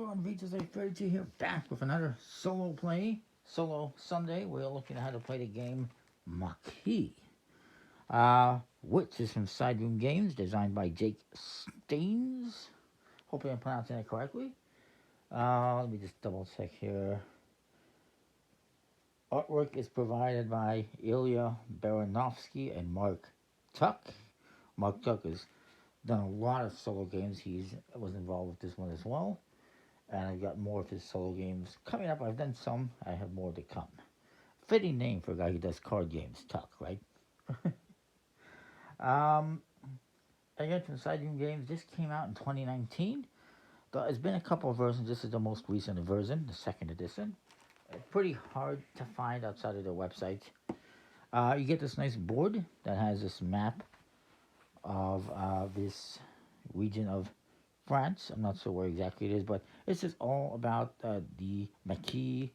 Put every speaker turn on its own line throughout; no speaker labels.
everyone, VJ32 here, back with another solo Sunday. We're looking at how to play the game Maquis, which is from Sideroom Games, designed by Jake Staines. Hopefully I'm pronouncing it correctly. Let me just double check here. Artwork is provided by Ilya Baranovsky and Mark Tuck. Mark Tuck has done a lot of solo games. He was involved with this one as well. And I've got more of his solo games coming up. I've done some. I have more to come. Fitting name for a guy who does card games, Tuck, right? Again, from Sideroom Games, this came out in 2019. There's been a couple of versions. This is the most recent version, the second edition. Pretty hard to find outside of their website. You get this nice board that has this map of this region of France. I'm not sure where exactly it is, but it's just all about the Maquis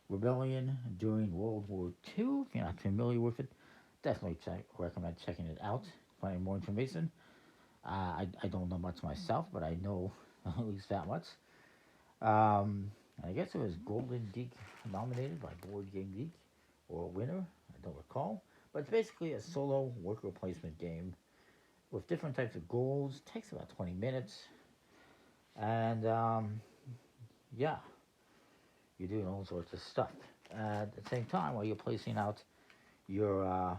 rebellion during World War II. If you're not familiar with it, definitely recommend checking it out, finding more information. I don't know much myself, but I know at least that much. I guess it was Golden Geek nominated by Board Game Geek, or a winner, I don't recall. But it's basically a solo worker placement game with different types of goals. It takes about 20 minutes. And yeah, you're doing all sorts of stuff. At the same time, while you're placing out your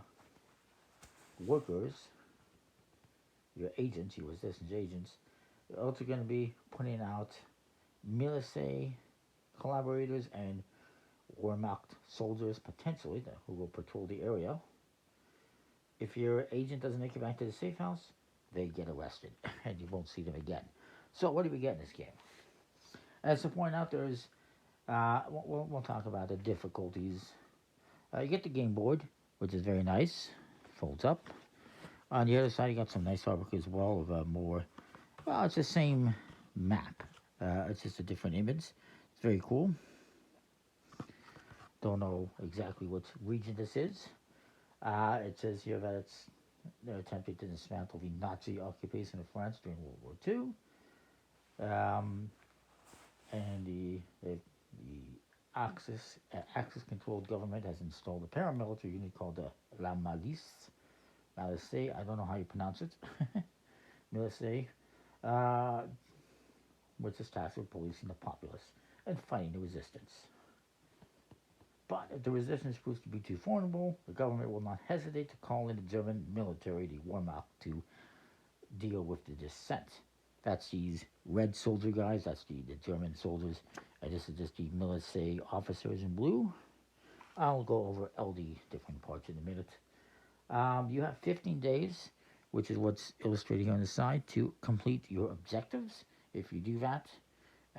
workers, your agents, your resistance agents, you're also going to be putting out militia collaborators and war-marked soldiers, potentially, who will patrol the area. If your agent doesn't make it back to the safe house, they get arrested, and you won't see them again. So what do we get in this game? As to point out, there's, we'll talk about the difficulties. You get the game board, which is very nice, folds up. On the other side, you got some nice artwork as well of more, well, it's the same map. It's just a different image. It's very cool. Don't know exactly which region this is. It says here that they're attempting to dismantle the Nazi occupation of France during World War II. And the Axis-controlled government has installed a paramilitary unit called the La Maquis. Militia, I don't know how you pronounce it. Militia, which is tasked with policing the populace and fighting the resistance. But if the resistance proves to be too formidable, the government will not hesitate to call in the German military, the Wehrmacht, to deal with the dissent. That's these red soldier guys, that's the German soldiers, and this is just the militia officers in blue. I'll go over all the different parts in a minute. You have 15 days, which is what's illustrated here on the side, to complete your objectives. If you do that,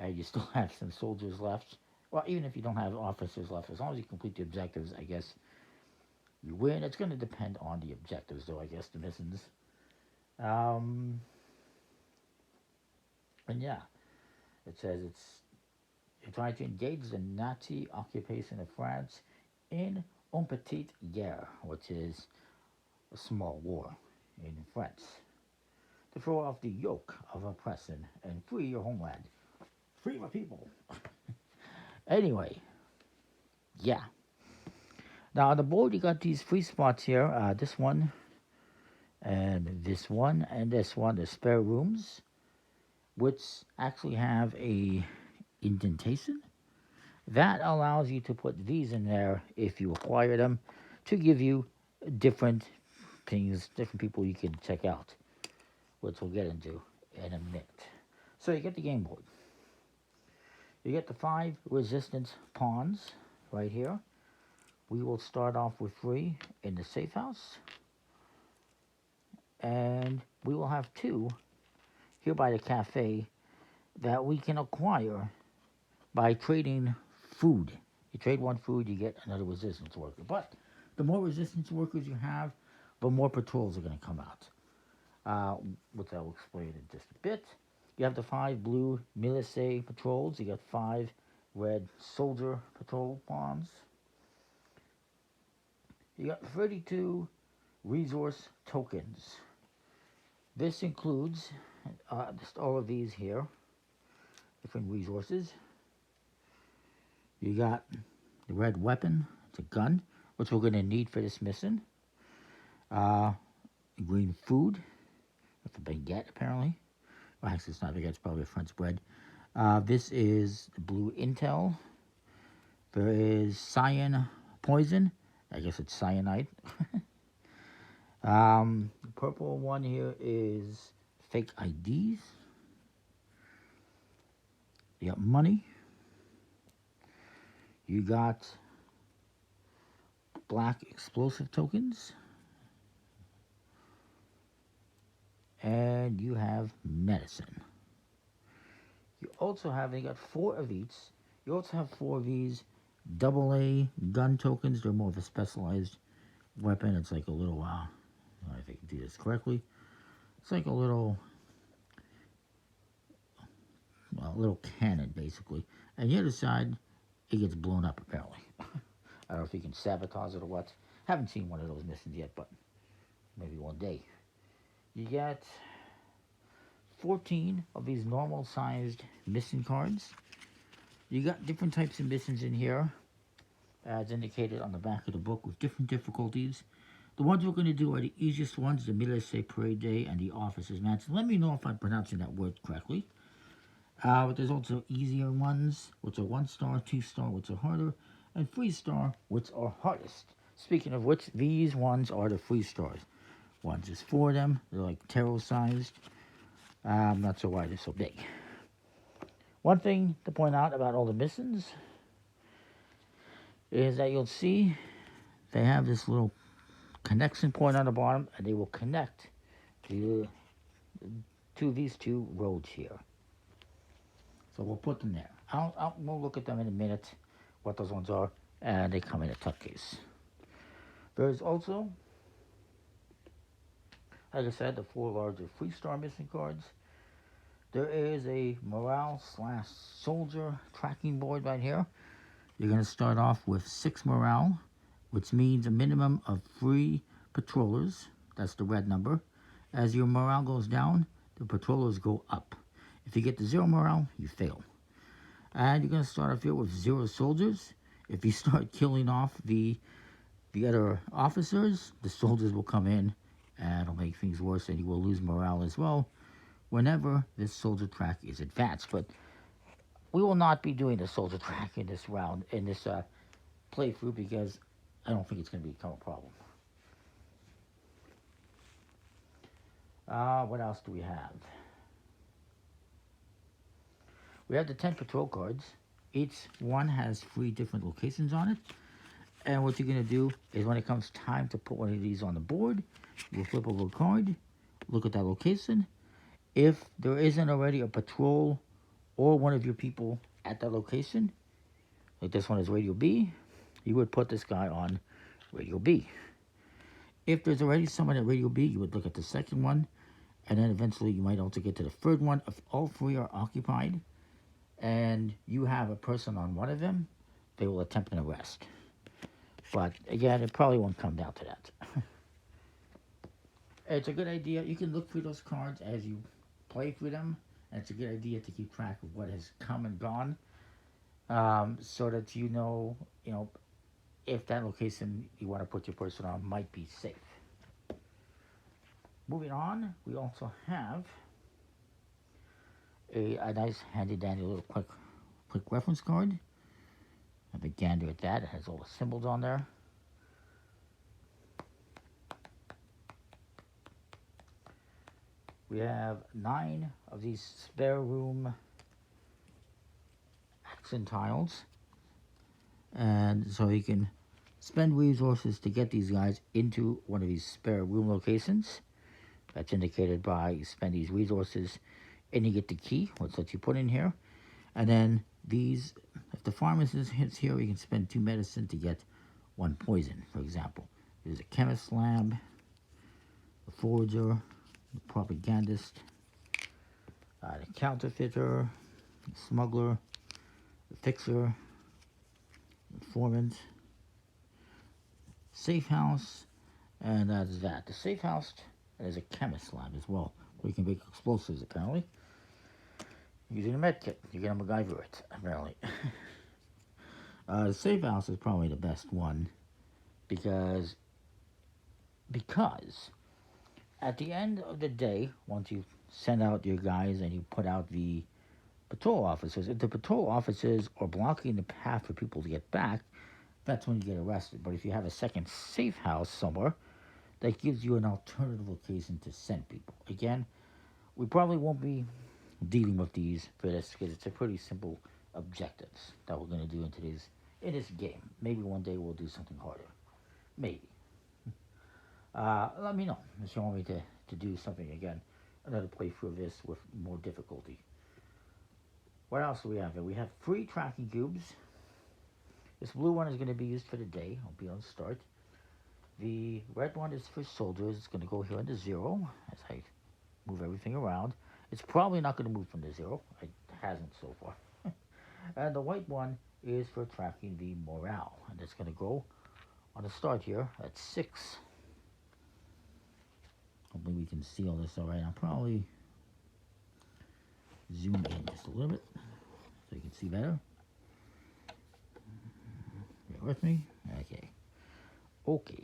you still have some soldiers left. Well, even if you don't have officers left, as long as you complete the objectives, I guess you win. It's going to depend on the objectives, though, I guess, the missions. And yeah, it says you're trying to engage the Nazi occupation of France in une petite guerre, which is a small war in France, to throw off the yoke of oppression and free your homeland. Free my people. Anyway, yeah. Now on the board you got these free spots here. This one, and this one, and this one, the spare rooms, which actually have a indentation that allows you to put these in there if you acquire them, to give you different things, different people you can check out, which we'll get into in a minute. So you get the game board. You get the 5 resistance pawns right here. We will start off with 3 in the safe house, and we will have 2 here by the cafe that we can acquire by trading food. You trade 1 food, you get another resistance worker. But the more resistance workers you have, the more patrols are going to come out, which I will explain in just a bit. You have the 5 blue militia patrols. You got 5 red soldier patrol pawns. You got 32 resource tokens. This includes just all of these here. different resources. You got the red weapon, it's a gun, which we're going to need for this mission. Green food, that's a baguette apparently. Well, actually, it's not baguette, it's probably a French bread. This is blue intel. There is cyan poison. I guess it's cyanide. The purple one here is fake IDs. You got money. You got black explosive tokens. And you have medicine. You also have, you got 4 of each. You also have 4 of these AA gun tokens. They're more of a specialized weapon. It's like a little, I don't know if I can do this correctly. It's like a little cannon, basically. And the other side, it gets blown up, apparently. I don't know if you can sabotage it or what. Haven't seen one of those missions yet, but maybe one day. You get 14 of these normal-sized mission cards. You got different types of missions in here, as indicated on the back of the book, with different difficulties. The ones we're going to do are the easiest ones, the Military Parade Day and the Officers' Mansion. Let me know if I'm pronouncing that word correctly. But there's also easier ones, which are 1-star, 2-star, which are harder, and 3-star, which are hardest. Speaking of which, these ones are the 3-stars. Ones. There's 4 of them. They're like tarot-sized. I'm not sure why they're so big. One thing to point out about all the missions is that you'll see they have this little connection point on the bottom, and they will connect to these 2 roads here. So we'll put them there. We'll look at them in a minute, what those ones are, and they come in a tuck case. There's also, like I said, the 4 larger 3-star mission cards. There is a morale/soldier tracking board right here. You're going to start off with 6 morale, which means a minimum of 3 patrollers. That's the red number. As your morale goes down, the patrollers go up. If you get to 0 morale, you fail. And you're going to start off here with 0 soldiers. If you start killing off the other officers, the soldiers will come in, and it'll make things worse, and you will lose morale as well whenever this soldier track is advanced. But we will not be doing the soldier track in this round, in this playthrough, because I don't think it's going to become a problem. What else do we have? We have the 10 patrol cards. Each one has 3 different locations on it. And what you're going to do is when it comes time to put one of these on the board, you flip over a card, look at that location. If there isn't already a patrol or one of your people at that location, like this one is Radio B, you would put this guy on Radio B. If there's already someone at Radio B, you would look at the second one, and then eventually you might also get to the third one. If all 3 are occupied, and you have a person on one of them, they will attempt an arrest. But again, it probably won't come down to that. It's a good idea. You can look through those cards as you play through them. And it's a good idea to keep track of what has come and gone, so that you know if that location you want to put your person on might be safe. Moving on, we also have a nice handy dandy little quick reference card. Have a gander at that. It has all the symbols on there. We have 9 of these spare room action tiles. And so you can spend resources to get these guys into one of these spare room locations. That's indicated by you spend these resources and you get the key, which lets you put in here. And then these, if the pharmacist hits here, you can spend 2 medicine to get 1 poison, for example. There's a chemist lab, a forger, the propagandist, the counterfeiter, the smuggler, the fixer, informant, safe house, and that is that. The safe house, there's a chemist lab as well, where you can make explosives apparently. Using a med kit, you're gonna MacGyver it, apparently. The safe house is probably the best one because because at the end of the day, once you send out your guys and you put out the patrol officers, if the patrol officers are blocking the path for people to get back, that's when you get arrested. But if you have a second safe house somewhere, that gives you an alternative location to send people. Again, we probably won't be dealing with these for this because it's a pretty simple objectives that we're going to do in this game. Maybe one day we'll do something harder. Maybe. Let me know if you want me to do something again. Another playthrough of this with more difficulty. What else do we have here? We have 3 tracking cubes. This blue one is going to be used for the day. I'll be on start. The red one is for soldiers. It's going to go here into 0 as I move everything around. It's probably not going to move from the 0. It hasn't so far. And the white one is for tracking the morale. And it's going to go on the start here at 6. Hopefully we can see all this all right. I'll probably zoom in just a little bit so you can see better. Bear with me. Okay. Okay.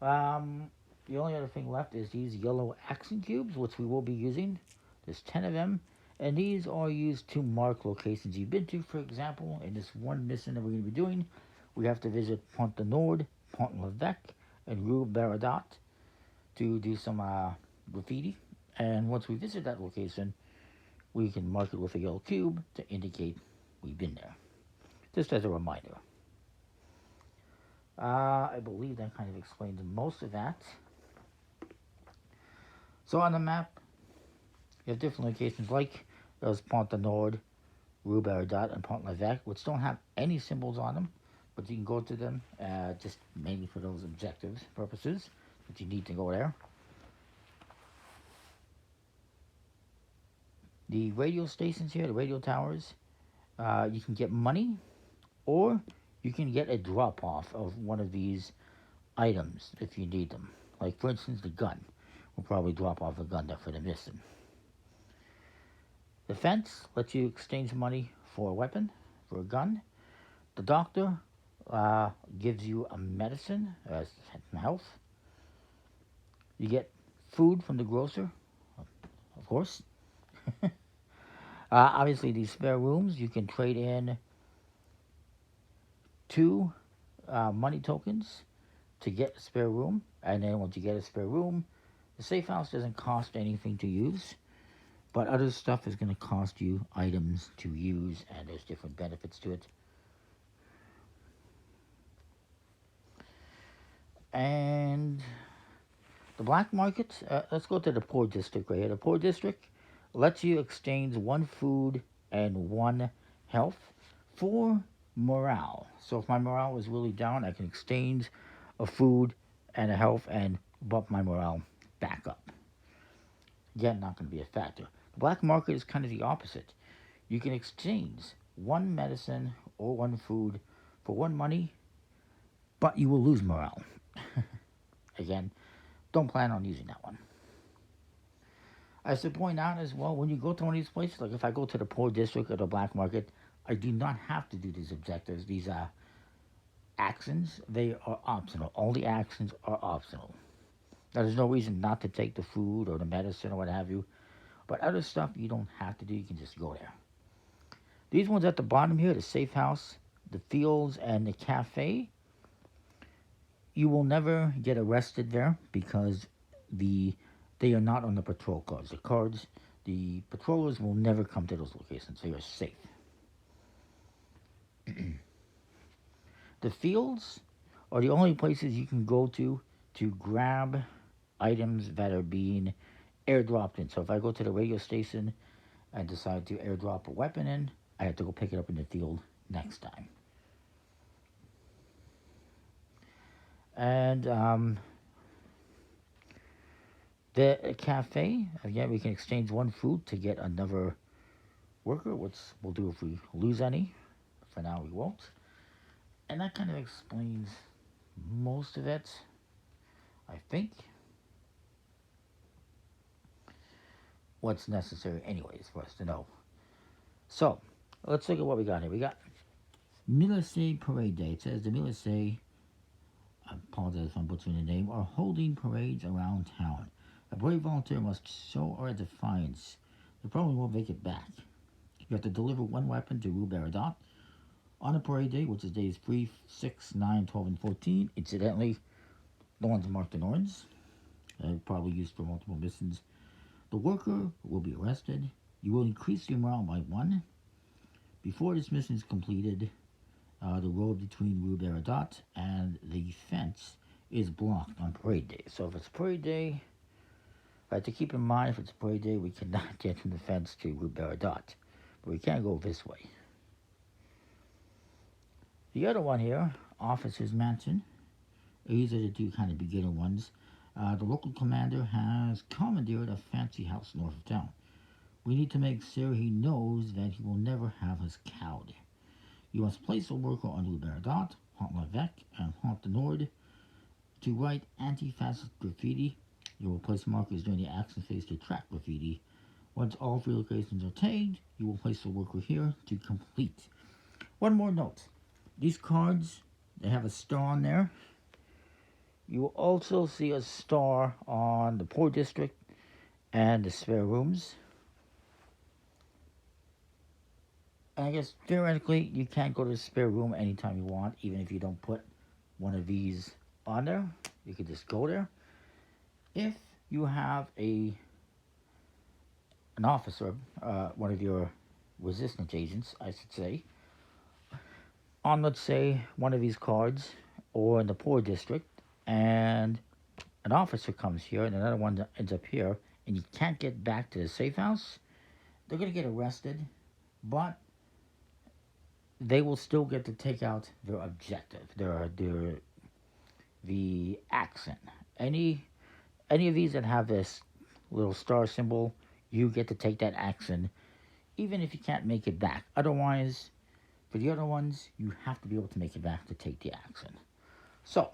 The only other thing left is these yellow action cubes, which we will be using. There's 10 of them, and these are used to mark locations you've been to. For example, in this one mission that we're going to be doing, we have to visit Pont de Nord, Pont l'Evêque, and Rue Baradat to do some graffiti. And once we visit that location, we can mark it with a yellow cube to indicate we've been there. Just as a reminder. I believe that kind of explains most of that. So on the map, you have different locations like there's Pont de Nord, Rue Baradat, and Pont l'Evêque, which don't have any symbols on them, but you can go to them just mainly for those objectives purposes, but you need to go there. The radio stations here, the radio towers, you can get money, or you can get a drop-off of one of these items if you need them. Like, for instance, the gun. We'll probably drop off a gun there for the mission. The fence lets you exchange money for a weapon, for a gun. The doctor gives you a medicine, health. You get food from the grocer, of course. Obviously, these spare rooms, you can trade in 2 money tokens to get a spare room. And then once you get a spare room, the safe house doesn't cost anything to use. But other stuff is going to cost you items to use, and there's different benefits to it. And the black market, let's go to the poor district right here. The poor district lets you exchange 1 food and 1 health for morale. So if my morale is really down, I can exchange a food and a health and bump my morale back up. Again, not going to be a factor. The black market is kind of the opposite. You can exchange 1 medicine or 1 food for 1 money, but you will lose morale. Again, don't plan on using that one. I should point out as well, when you go to one of these places, like if I go to the poor district or the black market, I do not have to do these objectives. These actions, they are optional. All the actions are optional. Now, there's no reason not to take the food or the medicine or what have you. But other stuff you don't have to do. You can just go there. These ones at the bottom here, the safe house, the fields, and the cafe, you will never get arrested there because they are not on the patrol cards. The patrollers will never come to those locations. They are safe. The fields are the only places you can go to grab items that are being airdropped in. So if I go to the radio station and decide to airdrop a weapon in, I have to go pick it up in the field next time. And the cafe, again, we can exchange 1 food to get another worker, which we'll do if we lose any. For now, we won't. And that kind of explains most of it, I think. what's necessary anyways for us to know. So, let's look at what we got here. We got Millisay Parade Day. It says the Millisay, I apologize if I'm butchering the name, are holding parades around town. A brave volunteer must show our defiance. They probably won't make it back. You have to deliver one weapon to Rue Baradot on a parade day, which is days 3, 6, 9, 12, and 14. Incidentally, the ones marked in orange, probably used for multiple missions. The worker will be arrested. You will increase your morale by 1. Before this mission is completed, the road between Rue Baradot and the fence is blocked on parade day. So if it's parade day, I have to keep in mind if it's parade day, we cannot get from the fence to Rue Baradot. But we can't go this way. The other one here, Officer's Mansion. These are the two kind of beginner ones. The local commander has commandeered a fancy house north of town. We need to make sure he knows that he will never have us cowed. You must place a worker on Rue Baradot, Pont l'Evêque, and Pont de Nord to write anti-fascist graffiti. You will place markers during the action phase to track graffiti. Once all 3 locations are tagged, you will place a worker here to complete. One more note. These cards, they have a star on there. You will also see a star on the poor district and the spare rooms. And I guess theoretically you can't go to the spare room anytime you want, even if you don't put one of these on there. You could just go there. If you have an officer, one of your resistance agents, I should say, on, let's say, one of these cards, or in the poor district, and an officer comes here and another one ends up here, and you can't get back to the safe house, they're going to get arrested, but they will still get to take out their objective, the accent. Any of these that have this little star symbol, you get to take that accent, even if you can't make it back. Otherwise, for the other ones, you have to be able to make it back to take the accent. So,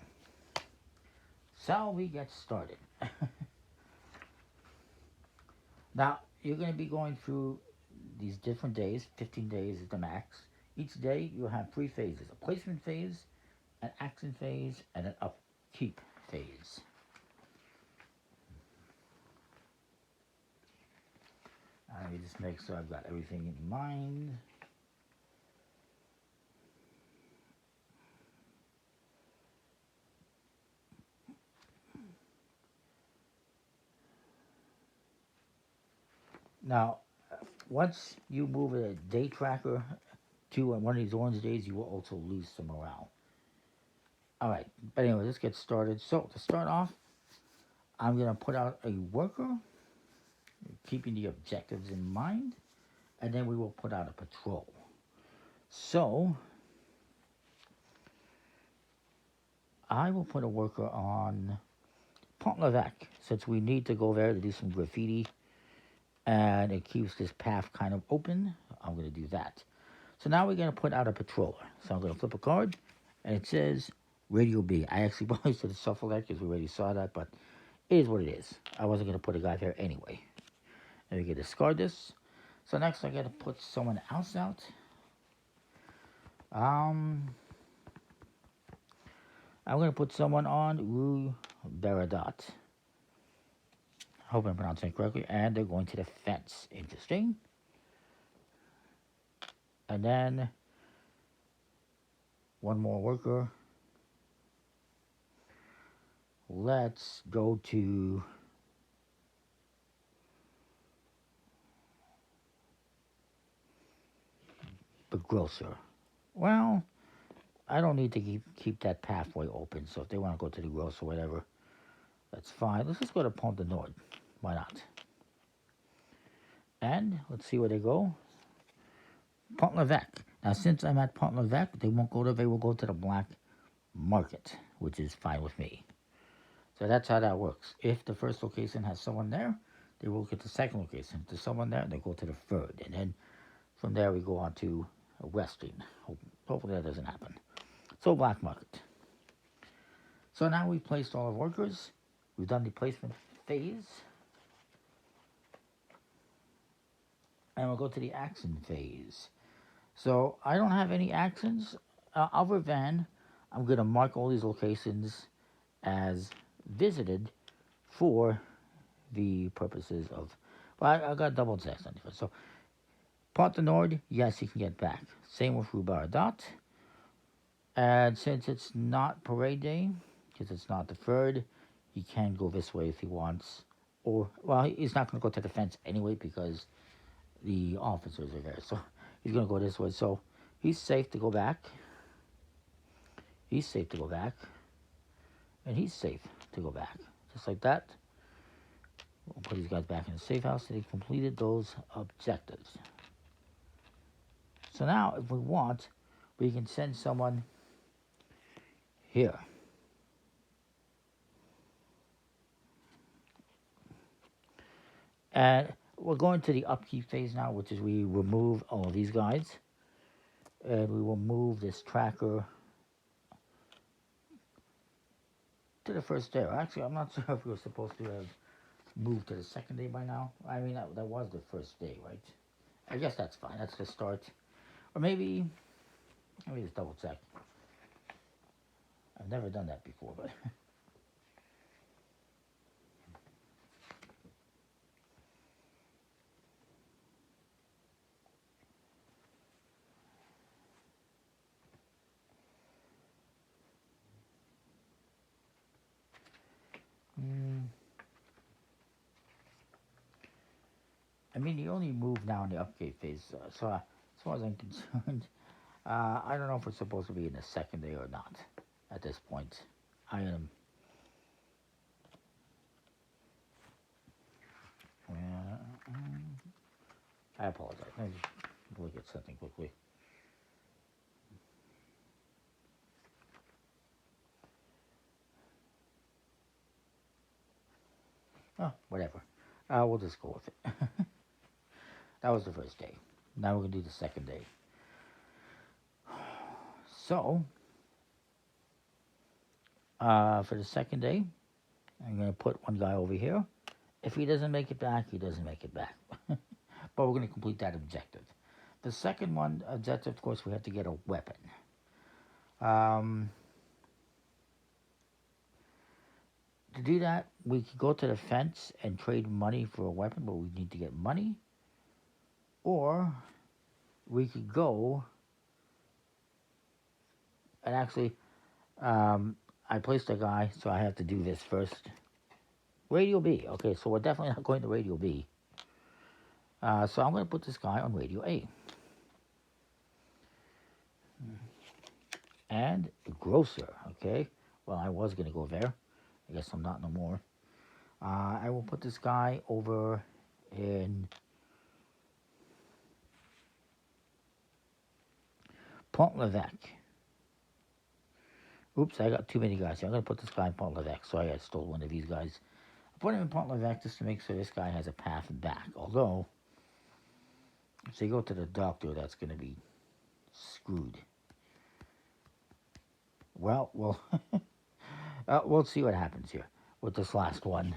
shall we get started? Now, you're going to be going through these different days. 15 days is the max. Each day, you'll have 3 phases. A placement phase, an action phase, and an upkeep phase. Let me just make sure I've got everything in mind. Now, once you move a day tracker to one of these orange days, you will also lose some morale. Alright, but anyway, let's get started. So, to start off, I'm going to put out a worker, keeping the objectives in mind, and then we will put out a patrol. So, I will put a worker on Pont l'Evêque, since we need to go there to do some graffiti, and it keeps this path kind of open. I'm going to do that. So now we're going to put out a patroller. So I'm going to flip a card, and it says Radio B. I actually probably should have shuffled that because we already saw that, but it is what it is. I wasn't going to put a guy there anyway. And we can discard this. So next I got to put someone else out. I'm going to put someone on Rue Baradot. I hope I'm pronouncing it correctly. And they're going to the fence. Interesting. And then one more worker. Let's go to the grocer. Well, I don't need to keep that pathway open, so if they want to go to the grocer or whatever, that's fine. Let's just go to Pont de Nord. Why not? And let's see where they go. Pont l'Evêque. Now, since I'm at Pont l'Evêque, they won't go there. They will go to the black market, which is fine with me. So that's how that works. If the first location has someone there, they will get the second location. If there's someone there, they go to the third. And then from there, we go on to Western. Hopefully that doesn't happen. So black market. So now we've placed all our workers. We've done the placement phase. And we'll go to the action phase. So I don't have any actions other than I'm going to mark all these locations as visited for the purposes of. Well, I got double text on it. So Pont de Nord, yes, you can get back. Same with Roubaix. And since it's not parade day, because it's not the third, he can go this way if he wants. Or, well, he's not going to go to the fence anyway because the officers are there. So he's going to go this way. So he's safe to go back. He's safe to go back. And he's safe to go back. Just like that. We'll put these guys back in the safe house. So they've completed those objectives. So now, if we want, we can send someone here. And we're going to the upkeep phase now, which is we remove all of these guys. And we will move this tracker to the first day. Actually, I'm not sure if we were supposed to have moved to the second day by now. I mean, that was the first day, right? I guess that's fine. That's the start. Or maybe, let me just double check. I've never done that before, but... I mean, you only move now in the upkeep phase, so as far as I'm concerned, I don't know if we're supposed to be in the second day or not at this point. I am... I apologize. Let me just look at something quickly. Oh, whatever. We'll just go with it. That was the first day. Now we're going to do the second day. So, for the second day, I'm going to put one guy over here. If he doesn't make it back, he doesn't make it back. But we're going to complete that objective. The second one, objective, of course, we have to get a weapon. To do that, we could go to the fence and trade money for a weapon, but we need to get money. Or we could go and actually, I placed a guy, so I have to do this first. Radio B. Okay, so we're definitely not going to Radio B. So I'm going to put this guy on Radio A. And grocer, okay? Well, I was going to go there. I guess I'm not no more. I will put this guy over in Pont-l'Evêque. Oops, I got too many guys here. I'm going to put this guy in Pont-l'Evêque. Sorry, I stole one of these guys. I put him in Pont-l'Evêque just to make sure this guy has a path back. Although, if they go to the doctor, that's going to be screwed. Well, we'll see what happens here with this last one.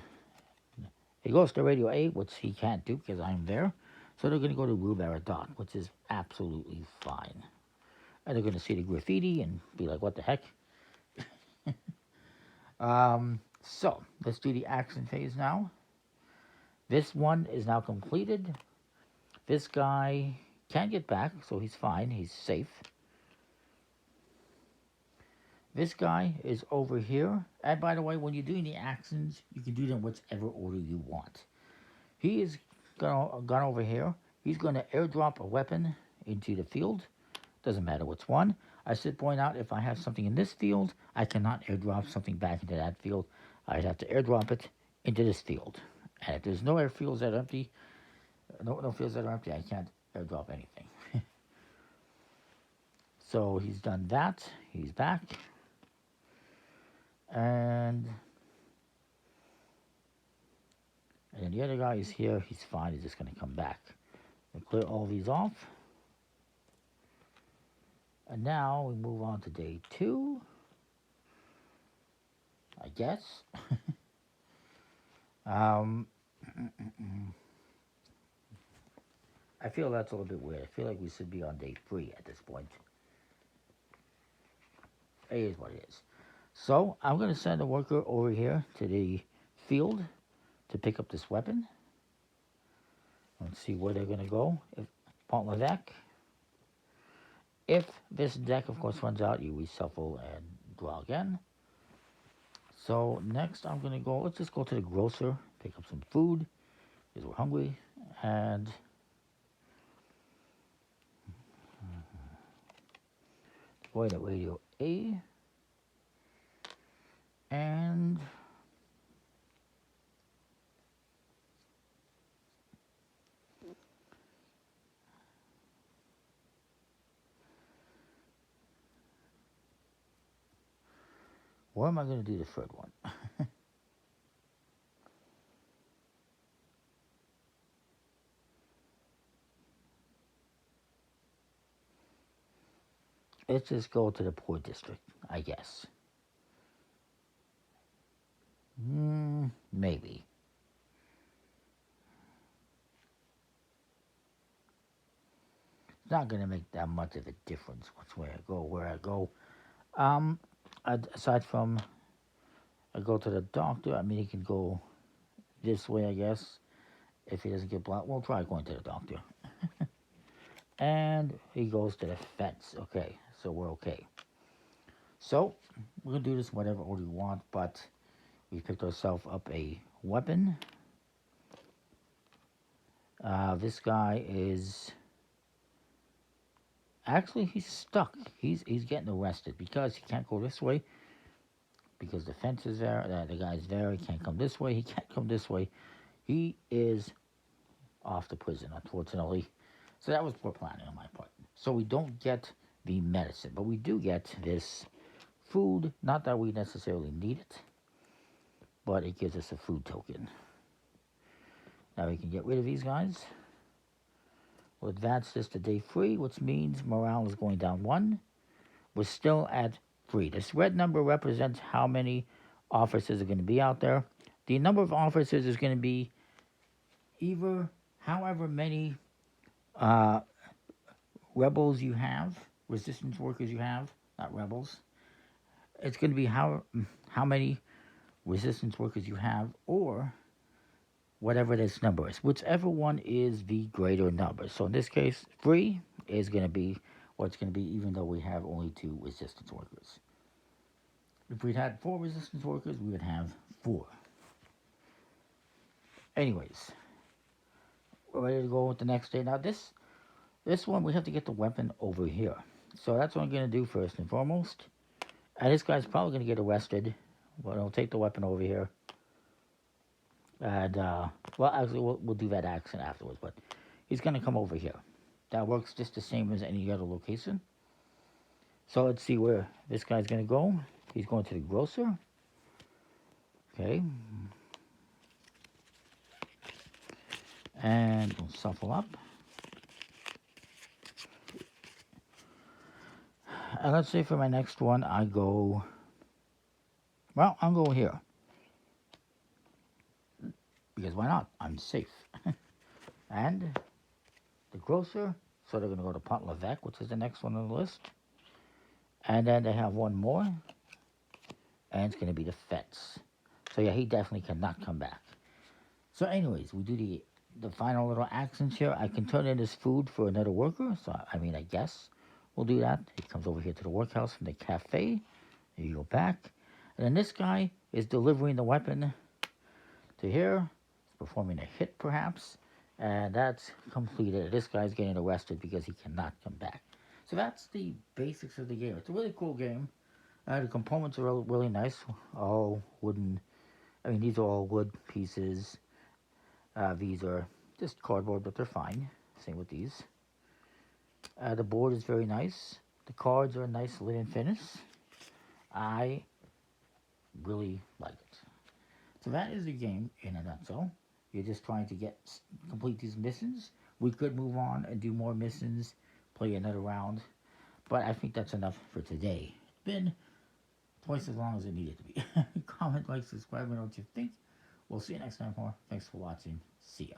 He goes to Radio A, which he can't do because I'm there. So they're going to go to Roubaix, which is absolutely fine. And they're going to see the graffiti and be like, what the heck? So, let's do the action phase now. This one is now completed. This guy can't get back, so he's fine. He's safe. This guy is over here. And by the way, when you're doing the actions, you can do them whichever order you want. He is gone over here. He's going to airdrop a weapon into the field. Doesn't matter which one. I should point out, if I have something in this field, I cannot airdrop something back into that field. I'd have to airdrop it into this field. And if there's no air fields that are empty, no fields that are empty, I can't airdrop anything. So he's done that. He's back. And then the other guy is here. He's fine. He's just going to come back. We'll clear all these off. And now we move on to day 2. I guess. I feel that's a little bit weird. I feel like we should be on day 3 at this point. It is what it is. So I'm going to send a worker over here to the field to pick up this weapon. Let's see where they're going to go. If partner deck. If this deck, of course, runs out, you reshuffle and draw again. So next I'm going to go, let's just go to the grocer, pick up some food, because we're hungry, and void at radio A, and where am I going to do the third one? Let's just go to the poor district, I guess. Maybe. It's not going to make that much of a difference which way I go, where I go. Aside from I go to the doctor, I mean, he can go this way, I guess. If he doesn't get blocked, we'll try going to the doctor. And he goes to the fence. Okay, so we're okay. So, we're going to do this whatever order you want, but we picked ourselves up a weapon. This guy is... Actually, he's stuck. He's getting arrested because he can't go this way. Because the fence is there, the guy's there, he can't come this way, he can't come this way. He is off to prison, unfortunately. So that was poor planning on my part. So we don't get the medicine, but we do get this food. Not that we necessarily need it, but it gives us a food token. Now we can get rid of these guys. We'll advance this to day 3, which means morale is going down 1. We're still at 3. This red number represents how many officers are going to be out there. The number of officers is going to be either however many rebels you have, resistance workers you have, not rebels. It's going to be how many resistance workers you have, or whatever this number is. Whichever one is the greater number. So in this case, 3 is going to be what it's going to be, even though we have only 2 resistance workers. If we'd had 4 resistance workers, we would have 4. Anyways, we're ready to go with the next day. Now this one, we have to get the weapon over here. So that's what I'm going to do first and foremost. And this guy's probably going to get arrested. But I'll take the weapon over here. And, well, actually, we'll do that action afterwards. But he's going to come over here. That works just the same as any other location. So let's see where this guy's going to go. He's going to the grocer. Okay. And we'll shuffle up. And let's say for my next one, I go... Well, I'll go here. Because why not? I'm safe. And the grocer, so they're going to go to Pont-l'Evêque, which is the next one on the list. And then they have one more. And it's going to be the fence. So yeah, he definitely cannot come back. So anyways, we do the final little actions here. I can turn in this food for another worker. So, I mean, I guess we'll do that. He comes over here to the workhouse from the cafe. There you go back. And then this guy is delivering the weapon to here. He's performing a hit, perhaps. And that's completed. This guy's getting arrested because he cannot come back. So that's the basics of the game. It's a really cool game. The components are really nice. All wooden. I mean, these are all wood pieces. These are just cardboard, but they're fine. Same with these. The board is very nice. The cards are a nice linen finish. I really like it. So that is the game in a nutshell. You're just trying to complete these missions. We could move on and do more missions, play another round, but I think that's enough for today. It's been twice as long as it needed to be. Comment, like, subscribe, and know what you think. We'll see you next time. Thanks for watching. See ya.